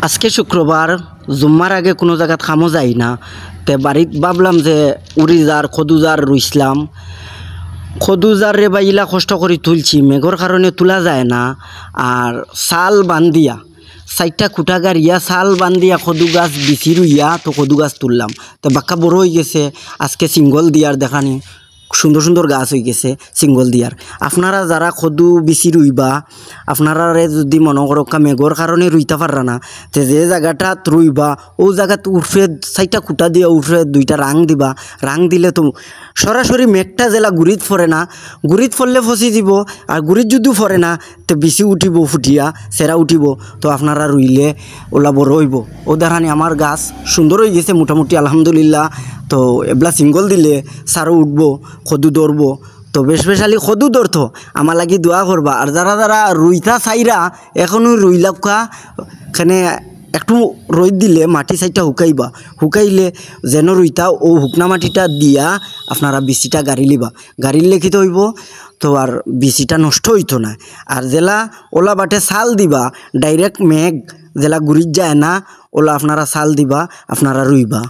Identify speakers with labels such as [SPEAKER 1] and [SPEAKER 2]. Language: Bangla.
[SPEAKER 1] আজকে শুক্রবার জুম্মার আগে কোনো জায়গাত খামো যাই না তে বাড়িত ভাবলাম যে উড়িজার খদুজার রুইসলাম খদুজার রে বাইলা কষ্ট করে তুলছি মেঘর কারণে তোলা যায় না আর সাল বান্ধিয়া সাইটটা খুঁটা গাড়িয়া সাল বান্ধিয়া খদু গাছ বিচি রুইয়া তো খদু গাছ তুললাম তো বাক্কা বড় হয়ে গেছে আজকে সিঙ্গল দিয়ার দেখানি সুন্দর সুন্দর গাছ হয়ে গেছে সিঙ্গল দিয়ার আপনারা যারা খদু বিচি রুইবা আপনারা যদি মনে করো মেঘর কারণে রুইতে পারা না তো যে জায়গাটাত রুইবা ও জায়গাত উঠে চারটা খুঁটা দিয়া উঠে দুইটা রাং দিবা রাং দিলে তো সরাসরি মেঘটা জেলা গুড়িত ফরে না গুড়িত ফরলে ফসি দিব আর গুড়িত যদি ফরে না তো বিচি উঠিব ফুটিয়া সেরা উঠিব তো আপনারা রুইলে ওলা বড় হইব ও দেখানি আমার গাছ সুন্দর হয়ে গেছে মোটামুটি আলহামদুলিল্লাহ তো এবলা সিঙ্গল দিলে সারও উঠবো খদু ধরবো তো স্পেশালি খদু ধরতো আমার লাগি দোয়া করবা আর যারা যারা রুইতা চাইরা এখনও রুইলাকা এখানে একটু রোদ দিলে মাটি সাইডটা শুকাইবা শুকাইলে যেন রুইতা ও শুকনা মাটিটা দিয়া আপনারা বিচিটা গাড়ি লিবা গাড়ি লেখিতে হইব তো আর বিচিটা নষ্ট হইতো না আর জেলা ওলা বাটে চাল দিবা ডাইরেক্ট মেঘ জেলা গুড়িত যায় না ওলা আপনারা চাল দিবা আপনারা রুইবা।